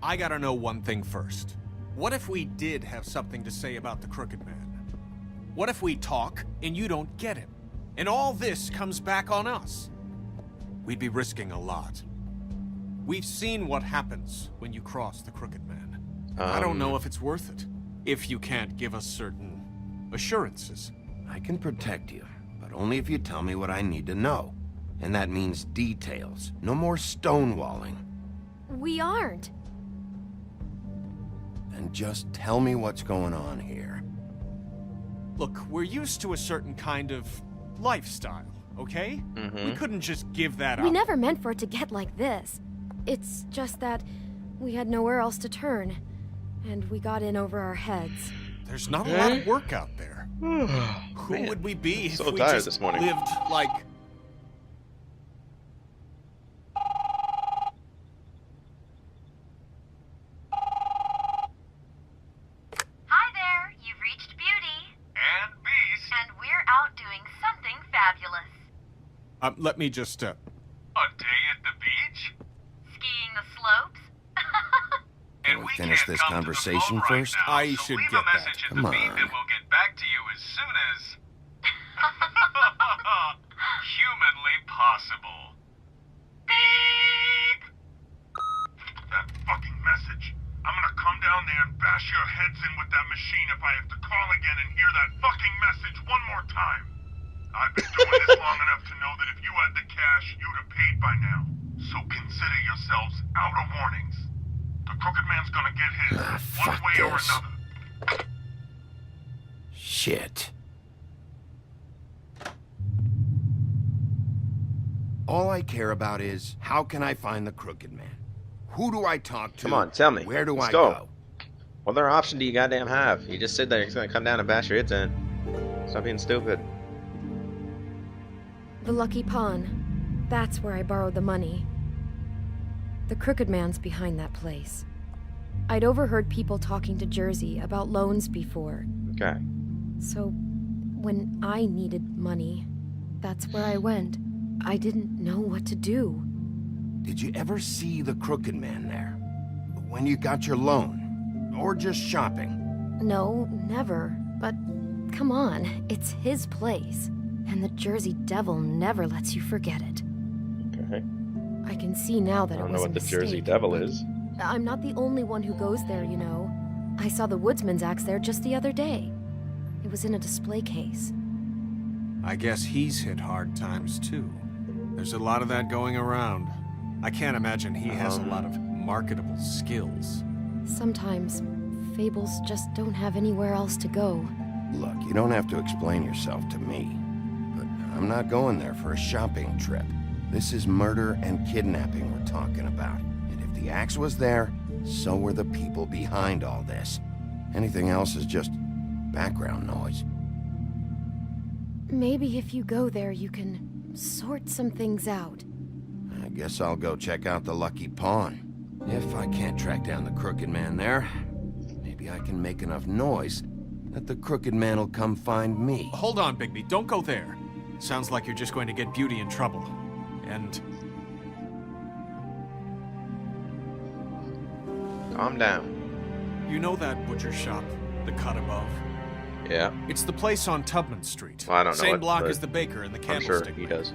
I gotta know one thing first. What if we did have something to say about the Crooked Man? What if we talk and you don't get him? And all this comes back on us? We'd be risking a lot. We've seen what happens when you cross the Crooked Man. I don't know if it's worth it, if you can't give us certain assurances. I can protect you, but only if you tell me what I need to know. And that means details. No more stonewalling. We aren't. Then just tell me what's going on here. Look, we're used to a certain kind of lifestyle, okay? We couldn't just give that up. We never meant for it to get like this. It's just that we had nowhere else to turn, and we got in over our heads. There's not a lot of work out there. Who Man, would we be if so we tired just this morning. lived like... Hi there, you've reached Beauty. And Beast. And we're out doing something fabulous. let me just, A day at the beach? Skiing the slopes? And we we finish can't this come to the conversation phone right first? now, I so should leave get a that. message at Come the beat on. and we'll get back to you as soon as... humanly possible. Beep! That fucking message. I'm gonna come down there and bash your heads in with that machine if I have to call again and hear that fucking message one more time. I've been doing this long enough to know that if you had the cash, you'd have paid by now. So consider yourselves out of warnings. The Crooked Man's gonna get his, one fuck way or this. another. Shit. All I care about is, how can I find the Crooked Man? Who do I talk to? Come on, tell me. Where do Let's I go. go? What other option do you goddamn have? You just said that he's gonna come down and bash your heads in. Stop being stupid. The Lucky Pawn. That's where I borrowed the money. The Crooked Man's behind that place. I'd overheard people talking to Jersey about loans before. Okay. So, when I needed money, that's where I went. I didn't know what to do. Did you ever see the Crooked Man there? When you got your loan? Or just shopping? No, never. But come on, it's his place. And the Jersey Devil never lets you forget it. Okay. I can see now that I it don't was know a what the mistake, Jersey Devil but is. I'm not the only one who goes there, you know. I saw the Woodsman's axe there just the other day. It was in a display case. I guess he's hit hard times too. There's a lot of that going around. I can't imagine he has a lot of marketable skills. Sometimes, fables just don't have anywhere else to go. Look, you don't have to explain yourself to me. But I'm not going there for a shopping trip. This is murder and kidnapping we're talking about. And if the axe was there, so were the people behind all this. Anything else is just background noise. Maybe if you go there, you can sort some things out. I guess I'll go check out the Lucky Pawn. If I can't track down the Crooked Man there, maybe I can make enough noise that the Crooked Man will come find me. Hold on, Bigby, don't go there. Sounds like you're just going to get Beauty in trouble. And Calm down. you know that butcher shop, the cut above? Yeah. It's the place on Tubman Street. Well, I don't know Same it, block but as the baker and the I'm sure candlestick. he does.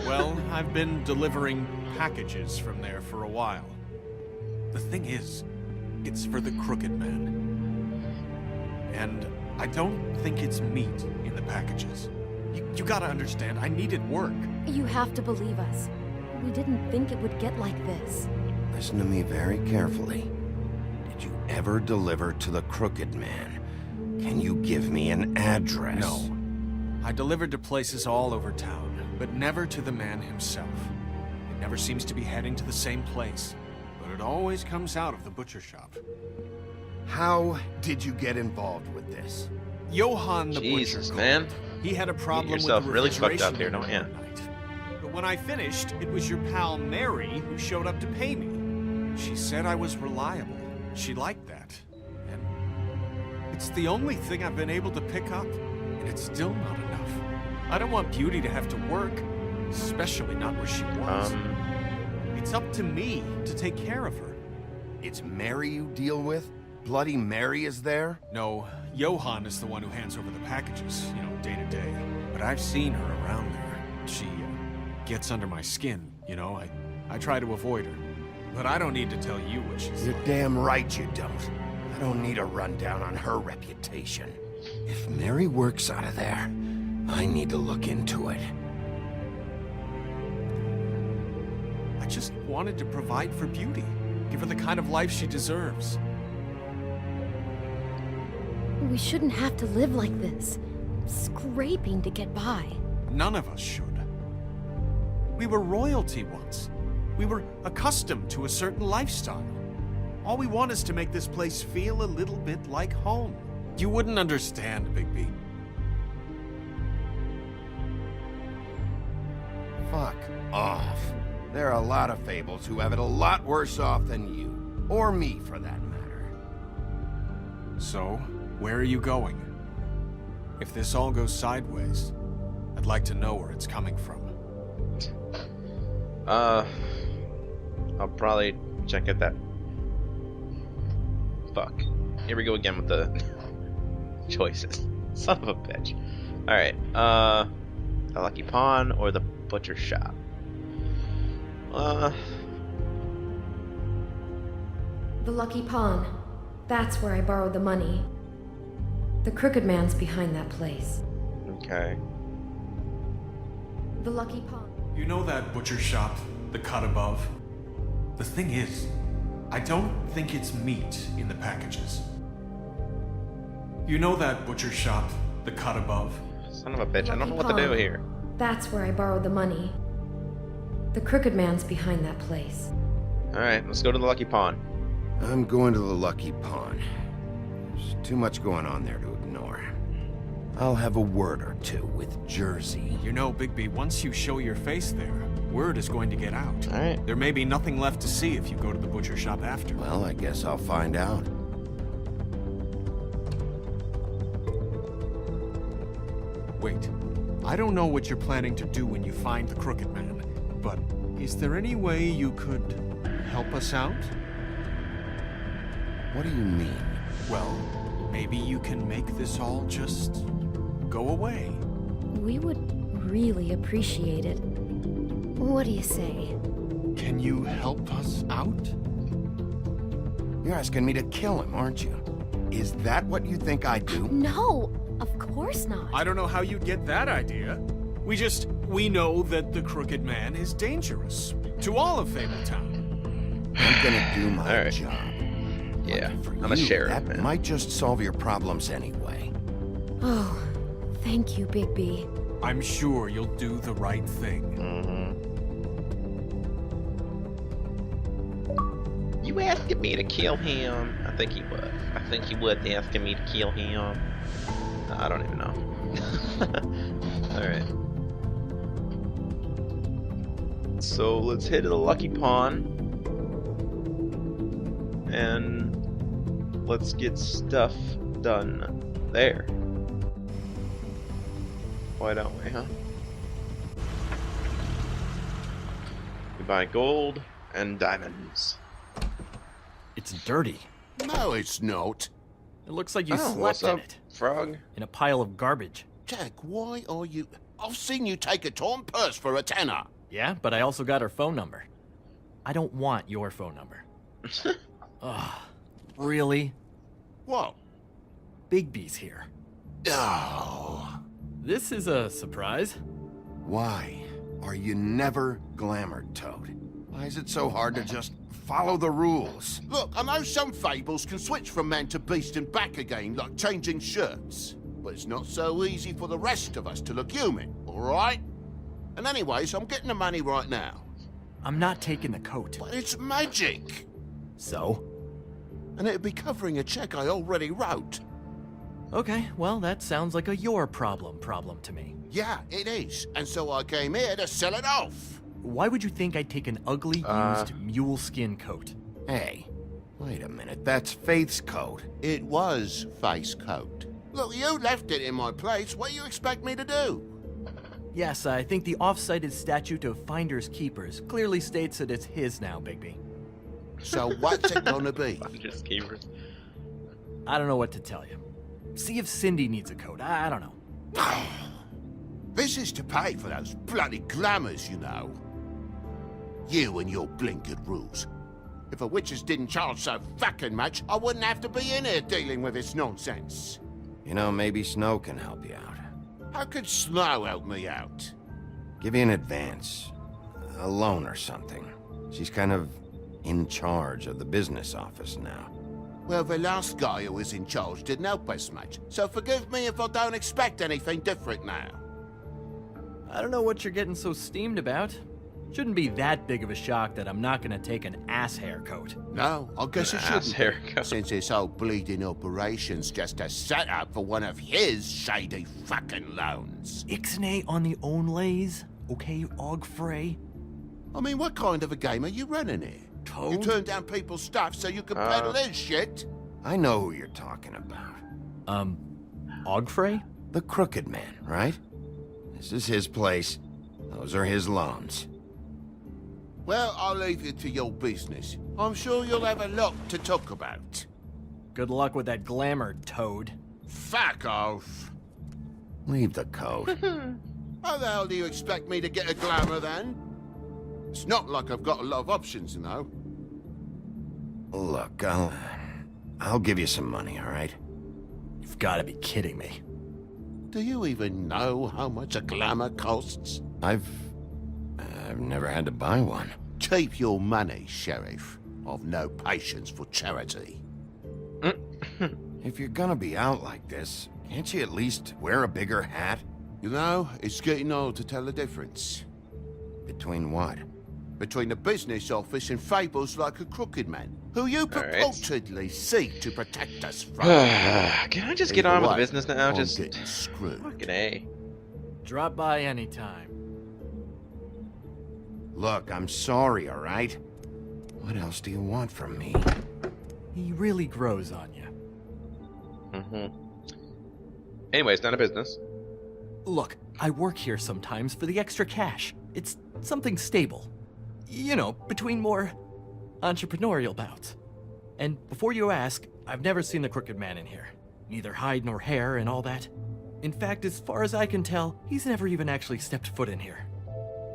Well, I've been delivering packages from there for a while. The thing is, it's for the Crooked Man. And I don't think it's meat in the packages. You gotta understand, I needed work. You have to believe us. We didn't think it would get like this. Listen to me very carefully. Did you ever deliver to the Crooked Man? Can you give me an address? No. I delivered to places all over town, but never to the man himself. It never seems to be heading to the same place, but it always comes out of the butcher shop. How did you get involved with this? Johann the Jesus, butcher man. called. He had a problem with yourself the really fucked refrigeration up here, don't unit ya? one night. But when I finished, it was your pal Mary who showed up to pay me. She said I was reliable. She liked that. And it's the only thing I've been able to pick up, and it's still not enough. I don't want Beauty to have to work, especially not where she was. It's up to me to take care of her. It's Mary you deal with? Bloody Mary is there? No, Johan is the one who hands over the packages, day to day. But I've seen her around there. She gets under my skin, I try to avoid her. But I don't need to tell you what she's You're like. damn right you don't. I don't need a rundown on her reputation. If Mary works out of there, I need to look into it. I just wanted to provide for Beauty. Give her the kind of life she deserves. We shouldn't have to live like this, scraping to get by. None of us should. We were royalty once. We were accustomed to a certain lifestyle. All we want is to make this place feel a little bit like home. You wouldn't understand, Bigby. Fuck off. There are a lot of fables who have it a lot worse off than you. Or me, for that matter. So, where are you going? If this all goes sideways, I'd like to know where it's coming from. I'll probably check at that. Fuck. Here we go again with the choices. Son of a bitch. Alright, the Lucky Pawn or the Butcher Shop? The Lucky Pawn. That's where I borrowed the money. The Crooked Man's behind that place. Okay. The Lucky Pawn. You know that butcher shop, the cut above? The thing is, I don't think it's meat in the packages. You know that butcher shop, the cut above? Son of a bitch, I don't know what to do here. That's where I borrowed the money. The Crooked Man's behind that place. Alright, let's go to the Lucky Pawn. I'm going to the Lucky Pawn. There's too much going on there to ignore. I'll have a word or two with Jersey. You know, Bigby, once you show your face there, word is going to get out. Alright. There may be nothing left to see if you go to the butcher shop after. Well, I guess I'll find out. Wait, I don't know what you're planning to do when you find the Crooked Man, but is there any way you could help us out? What do you mean? Well, maybe you can make this all just go away. We would really appreciate it. What do you say? Can you help us out? You're asking me to kill him, aren't you? Is that what you think I do? No, of course not. I don't know how you'd get that idea. We know that the Crooked Man is dangerous to all of Fabletown. I'm gonna do my Alright. job. Yeah, For I'm a you, sheriff, that man. might just solve your problems anyway. Oh, thank you, Bigby. I'm sure you'll do the right thing. You asking me to kill him? I think he would. I think he would asking me to kill him. I don't even know. Alright. So let's hit the Lucky Pawn. And let's get stuff done there. Why don't we, huh? We buy gold and diamonds. It's dirty. No, it's not. It looks like you Oh, what's slept in up, it. frog? In a pile of garbage. Jack, why are you... I've seen you take a torn purse for a tenner. Yeah, but I also got her phone number. I don't want your phone number. Ugh. Really? What? Bigby's here. Oh. This is a surprise. Why are you never glamored, Toad? Why is it so hard to just follow the rules? Look, I know some fables can switch from man to beast and back again, like changing shirts. But it's not so easy for the rest of us to look human, alright? And anyways, I'm getting the money right now. I'm not taking the coat. But it's magic. So? And it'd be covering a check I already wrote. Okay, well, that sounds like a your problem to me. Yeah, it is. And so I came here to sell it off. Why would you think I'd take an ugly, used mule skin coat? Hey, wait a minute, that's Faith's coat. It was face coat. Look, you left it in my place. What do you expect me to do? Yes, I think the off-cited statute of Finders Keepers clearly states that it's his now, Bigby. So what's it gonna be? Just gamers. I don't know what to tell you. See if Cindy needs a coat. I don't know. This is to pay for those bloody glamours, you know. You and your blinkered rules. If the witches didn't charge so fucking much, I wouldn't have to be in here dealing with this nonsense. You know, maybe Snow can help you out. How could Snow help me out? Give you an advance. A loan or something. She's kind of in charge of the business office now. Well, the last guy who was in charge didn't help us much, so forgive me if I don't expect anything different now. I don't know what you're getting so steamed about. Shouldn't be that big of a shock that I'm not gonna take an ass hair coat. No, I guess it Ass shouldn't, haircut. since this whole bleeding operation's just a setup for one of his shady fucking loans. Ixnay on the own lays, okay, Og Frey? I mean, what kind of a game are you running here? Toad? You turn down people's stuff so you can peddle his shit? I know who you're talking about. Og Frey? The Crooked Man, right? This is his place. Those are his loans. Well, I'll leave you to your business. I'm sure you'll have a lot to talk about. Good luck with that glamour, Toad. Fuck off. Leave the coat. How the hell do you expect me to get a glamour then? It's not like I've got a lot of options, you know. Look, I'll give you some money, all right? You've gotta be kidding me. Do you even know how much a glamour costs? I've never had to buy one. Keep your money, Sheriff. I've no patience for charity. If you're gonna be out like this, can't you at least wear a bigger hat? You know, it's getting old to tell the difference. Between what? Between the business office and fables like a Crooked Man, who you right. purportedly seek to protect us from. Can I just get Either on with the way, business now? I'm Just getting screwed. fucking A. Drop by anytime. Look, I'm sorry, all right? What else do you want from me? He really grows on you. Anyways, none of business. Look, I work here sometimes for the extra cash. It's something stable. You know, between more entrepreneurial bouts. And before you ask, I've never seen the Crooked Man in here. Neither hide nor hair and all that. In fact, as far as I can tell, he's never even actually stepped foot in here.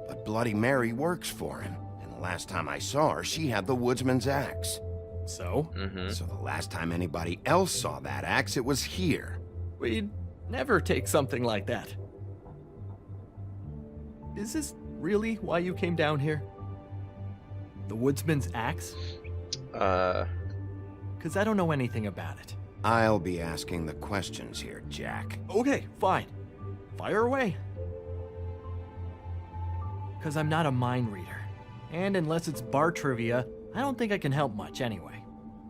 But Bloody Mary works for him. And the last time I saw her, she had the woodsman's axe. So? So the last time anybody else saw that axe, it was here. We'd never take something like that. Is this really why you came down here? The woodsman's axe? Because I don't know anything about it. I'll be asking the questions here, Jack. Okay, fine. Fire away. Because I'm not a mind reader. And unless it's bar trivia, I don't think I can help much anyway.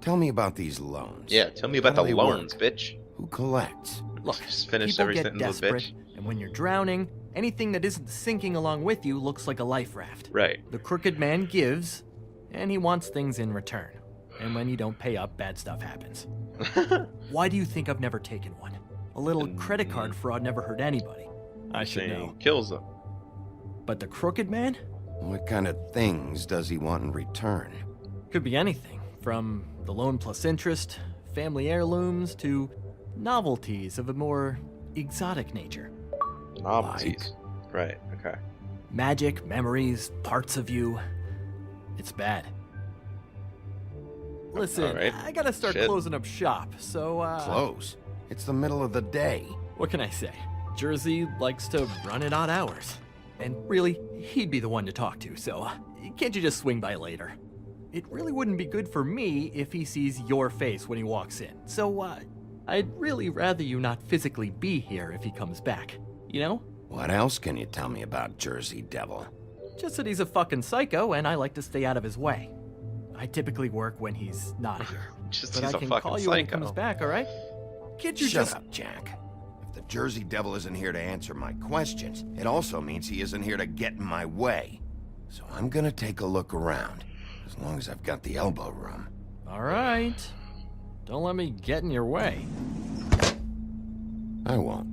Tell me about these loans. Yeah, tell me about How the do they loans, work? bitch. Who collects? Look, Just finish people every get sentence with desperate, bitch. and when you're drowning, anything that isn't sinking along with you looks like a life raft. Right. The Crooked Man gives, and he wants things in return. And when you don't pay up, bad stuff happens. Why do you think I've never taken one? A little credit card fraud never hurt anybody. I should know. Kills them. But the Crooked Man? What kind of things does he want in return? Could be anything, from the loan plus interest, family heirlooms, to novelties of a more exotic nature. Novelties. Right, okay. Magic, memories, parts of you. It's bad. Listen, Alright. I gotta start Shit. closing up shop, so, Close. It's the middle of the day. what can I say? Jersey likes to run at odd hours. And really, he'd be the one to talk to, so can't you just swing by later? It really wouldn't be good for me if he sees your face when he walks in, so, I'd really rather you not physically be here if he comes back, you know? What else can you tell me about Jersey Devil? Just that he's a fucking psycho and I like to stay out of his way. I typically work when he's not here. Just But he's I a can fucking call you when he psycho. comes back, alright? Can't you Shut just... up, Jack. If the Jersey Devil isn't here to answer my questions, it also means he isn't here to get in my way. So I'm gonna take a look around, as long as I've got the elbow room. Alright. Don't let me get in your way. I won't.